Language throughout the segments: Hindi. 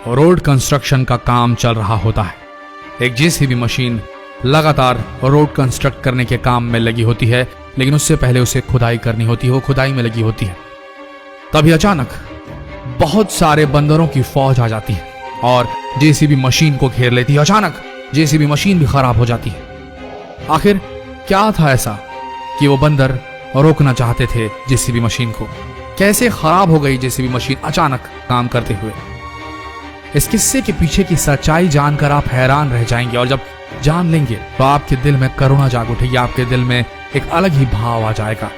रोड कंस्ट्रक्शन का काम चल रहा होता है। एक जेसीबी मशीन लगातार रोड कंस्ट्रक्ट करने के काम में लगी होती है, लेकिन उससे पहले उसे खुदाई करनी होती है। वो खुदाई में लगी होती है। तभी अचानक बहुत सारे बंदरों की फौज आ जाती है और जेसीबी मशीन को घेर लेती है। अचानक जेसीबी मशीन भी खराब हो जाती है। आखिर क्या था ऐसा कि वो बंदर रोकना चाहते थे जेसीबी मशीन को? कैसे खराब हो गई जेसीबी मशीन अचानक काम करते हुए? इस किस्से के पीछे की सच्चाई जानकर आप हैरान रह जाएंगे, और जब जान लेंगे तो आपके दिल में करुणा जाग उठेगी, आपके दिल में एक अलग ही भाव आ जाएगा।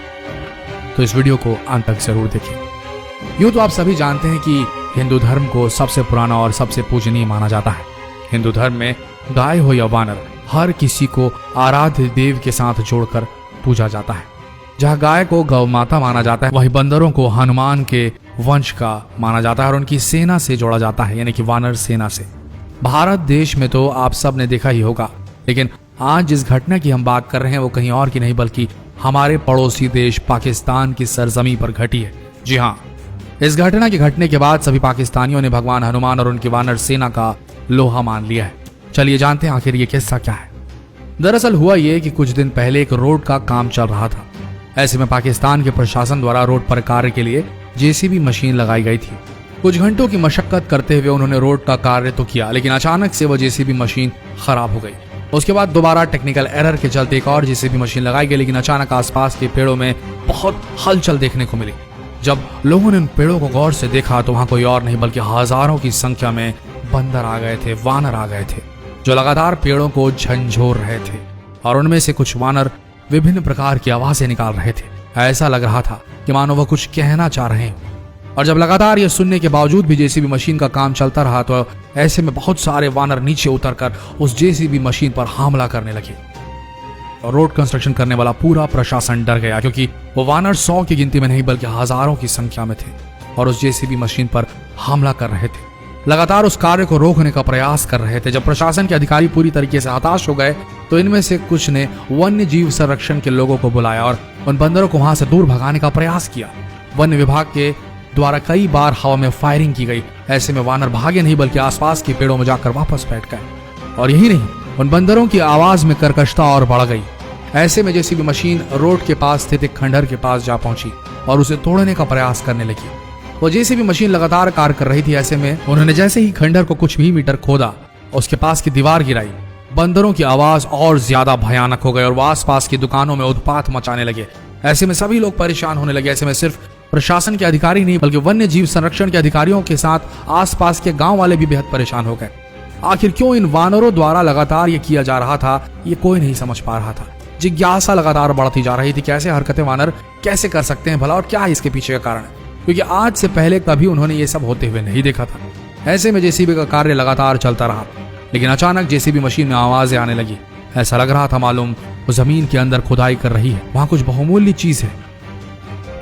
तो इस वीडियो को अंत तक जरूर देखें। यूं तो आप सभी जानते हैं कि हिंदू धर्म को सबसे पुराना और सबसे पूजनीय माना जाता है। हिंदू धर्म में गाय हो या वानर, हर किसी को आराध्य देव के साथ जोड़कर पूजा जाता है। जहाँ गाय को गौ माता माना जाता है, वही बंदरों को हनुमान के वंश का माना जाता है और उनकी सेना से जोड़ा जाता है, यानी कि वानर सेना से। भारत देश में तो आप सब ने देखा ही होगा, लेकिन आज जिस घटना की हम बात कर रहे हैं वो कहीं और की नहीं बल्कि हमारे पड़ोसी देश पाकिस्तान की सरजमी पर घटी है। जी हाँ, इस घटना के घटने के बाद सभी पाकिस्तानियों ने भगवान हनुमान और उनकी वानर सेना का लोहा मान लिया है। चलिए जानते हैं आखिर ये किस्सा क्या है। दरअसल हुआ ये कि कुछ दिन पहले एक रोड का काम चल रहा था। ऐसे में पाकिस्तान के प्रशासन द्वारा रोड पर कार्य के लिए जेसीबी मशीन लगाई गई थी। कुछ घंटों की मशक्कत करते हुए उन्होंने रोड का कार्य तो किया, लेकिन अचानक से वो जेसीबी मशीन खराब हो गई। उसके बाद दोबारा टेक्निकल एरर के चलते एक और जेसीबी मशीन लगाई गई, लेकिन अचानक आसपास के पेड़ों में बहुत हलचल देखने को मिली। जब लोगों ने उन पेड़ों को गौर से देखा तो वहां कोई और नहीं बल्कि हजारों की संख्या में बंदर आ गए थे, वानर आ गए थे, जो लगातार पेड़ों को झंझोर रहे थे। और उनमें से कुछ वानर विभिन्न प्रकार की आवाजें निकाल रहे थे। ऐसा लग रहा था कि मानो वह कुछ कहना चाह रहे हैं। और जब लगातार यह सुनने के बावजूद भी जेसीबी मशीन का काम चलता रहा तो ऐसे में बहुत सारे वानर नीचे उतरकर उस जेसीबी मशीन पर हमला करने लगे। और रोड कंस्ट्रक्शन करने वाला पूरा प्रशासन डर गया, क्योंकि वो वानर 100 की गिनती में नहीं बल्कि हजारों की संख्या में थे और उस जेसीबी मशीन पर हमला कर रहे थे, लगातार उस कार्य को रोकने का प्रयास कर रहे थे। जब प्रशासन के अधिकारी पूरी तरीके से हताश हो गए तो इनमें से कुछ ने वन्य जीव संरक्षण के लोगों को बुलाया और उन बंदरों को वहां से दूर भगाने का प्रयास किया। वन्य विभाग के द्वारा कई बार हवा में फायरिंग की गई। ऐसे में वानर भागे नहीं बल्कि आसपास के पेड़ों में जाकर वापस बैठ गए। और यही नहीं, उन बंदरों की आवाज में कर्कशता और बढ़ गई। ऐसे में जेसीबी मशीन रोड के पास स्थित एक खंडहर के पास जा पहुंची और उसे तोड़ने का प्रयास करने लगी। वो जेसीबी मशीन लगातार कार्य कर रही थी। ऐसे में उन्होंने जैसे ही खंडहर को कुछ भी मीटर खोदा, उसके पास की दीवार गिराई, बंदरों की आवाज और ज्यादा भयानक हो गई और वो आसपास की दुकानों में उत्पात मचाने लगे। ऐसे में सभी लोग परेशान होने लगे। ऐसे में सिर्फ प्रशासन के अधिकारी नहीं बल्कि वन्य जीव संरक्षण के अधिकारियों के साथ आसपास के गांव वाले भी बेहद परेशान हो गए। आखिर क्यों इन वानरों द्वारा लगातार ये किया जा रहा था, ये कोई नहीं समझ पा रहा था। जिज्ञासा लगातार बढ़ती जा रही थी कि ऐसे हरकतें वानर कैसे कर सकते हैं भला, और क्या है इसके पीछे का कारण, क्योंकि आज से पहले कभी उन्होंने ये सब होते हुए नहीं देखा था। ऐसे में जेसीबी का कार्य लगातार चलता रहा, लेकिन अचानक जेसीबी मशीन में आवाजें आने लगी। ऐसा लग रहा था मालूम वो जमीन के अंदर खुदाई कर रही है, वहां कुछ बहुमूल्य चीज है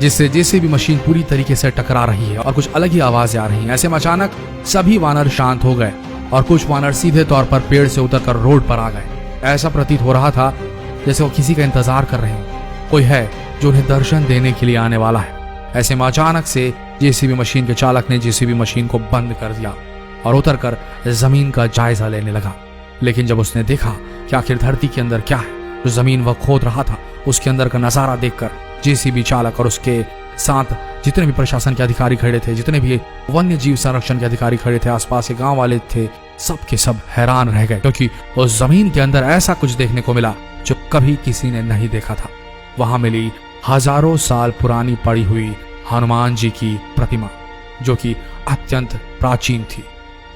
जिससे जेसीबी मशीन पूरी तरीके से टकरा रही है और कुछ अलग ही आवाजें आ रही हैं। ऐसे में अचानक सभी वानर शांत हो गए और कुछ वानर सीधे तौर पर पेड़ से उतरकर रोड पर आ गए। ऐसा प्रतीत हो रहा था जैसे वो किसी का इंतजार कर रहे हैं, कोई है जो उन्हें दर्शन देने के लिए आने वाला है। ऐसे में अचानक से जेसीबी मशीन के चालक ने जेसीबी मशीन को बंद कर दिया और उतरकर जमीन का जायजा लेने लगा। लेकिन जब उसने देखा कि आखिर धरती के अंदर क्या है, जो जमीन वह खोद रहा था, उसके अंदर का नजारा देखकर जेसीबी चालक और उसके साथ जितने भी प्रशासन के अधिकारी खड़े थे, जितने भी वन्य जीव संरक्षण के अधिकारी खड़े थे, आसपास के गांव वाले थे, सब के सब हैरान रह गए, क्योंकि उस जमीन के अंदर ऐसा कुछ देखने को मिला जो कभी किसी ने नहीं देखा था। वहां मिली हजारों साल पुरानी पड़ी हुई हनुमान जी की प्रतिमा, जो कि अत्यंत प्राचीन थी,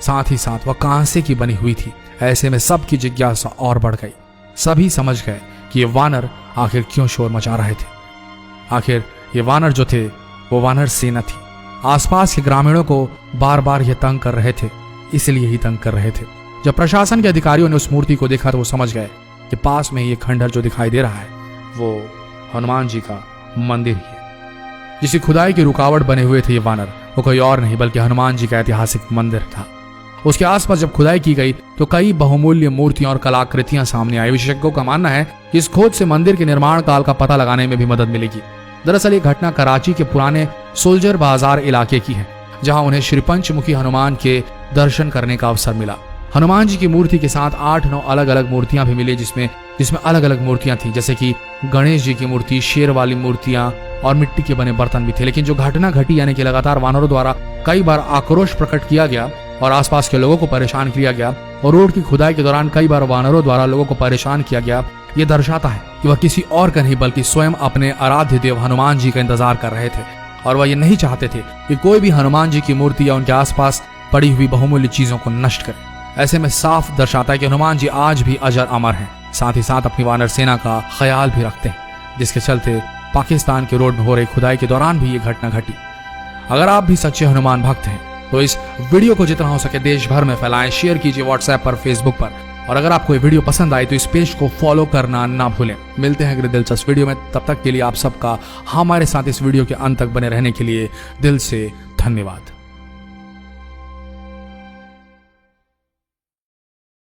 साथ ही साथ वह कांसे की बनी हुई थी। ऐसे में सबकी जिज्ञासा और बढ़ गई। सभी समझ गए कि ये वानर आखिर क्यों शोर मचा रहे थे। आखिर ये वानर जो थे वो वानर सेना थी। आसपास के ग्रामीणों को बार बार ये तंग कर रहे थे, इसलिए ही तंग कर रहे थे। जब प्रशासन के अधिकारियों ने उस मूर्ति को देखा तो वो समझ गए कि पास में ये खंडहर जो दिखाई दे रहा है वो हनुमान जी का मंदिर ही है। जिसकी खुदाई की रुकावट बने हुए थे ये वानर, वो कोई और नहीं बल्कि हनुमान जी का ऐतिहासिक मंदिर था। उसके आसपास जब खुदाई की गई तो कई बहुमूल्य मूर्तियां और कलाकृतियां सामने आई। विशेषज्ञों का मानना है कि इस खोज से मंदिर के निर्माण काल का पता लगाने में भी मदद मिलेगी। दरअसल ये घटना कराची के पुराने सोल्जर बाजार इलाके की है, जहां उन्हें श्री पंचमुखी हनुमान के दर्शन करने का अवसर मिला। हनुमान जी की मूर्ति के साथ 8-9 अलग अलग मूर्तियां भी मिली, जिसमें अलग अलग मूर्तियां थी, जैसे कि गणेश जी की मूर्ति, शेर वाली मूर्तियां और मिट्टी के बने बर्तन भी थे। लेकिन जो घटना घटी, यानी कि लगातार वानरों द्वारा कई बार आक्रोश प्रकट किया गया और आसपास के लोगों को परेशान किया गया और रोड की खुदाई के दौरान कई बार वानरों द्वारा लोगों को परेशान किया गया, ये दर्शाता है कि वह किसी और का नहीं बल्कि स्वयं अपने आराध्य देव हनुमान जी का इंतजार कर रहे थे और वह ये नहीं चाहते थे कि कोई भी हनुमान जी की मूर्ति या उनके आसपास पड़ी हुई बहुमूल्य चीजों को नष्ट करे। ऐसे में साफ दर्शाता है कि हनुमान जी आज भी अजर अमर हैं, साथ ही साथ अपनी वानर सेना का ख्याल भी रखते हैं, जिसके चलते पाकिस्तान के रोड में हो रही खुदाई के दौरान भी ये घटना घटी। अगर आप भी सच्चे हनुमान भक्त हैं तो इस वीडियो को जितना हो सके देश भर में फैलाएं, शेयर कीजिए व्हाट्सएप पर, फेसबुक पर, और अगर आपको ये वीडियो पसंद आई तो इस पेज को फॉलो करना ना भूलें। मिलते हैं अगले दिलचस्प वीडियो में, तब तक के लिए आप सबका हमारे साथ इस वीडियो के अंत तक बने रहने के लिए दिल से धन्यवाद।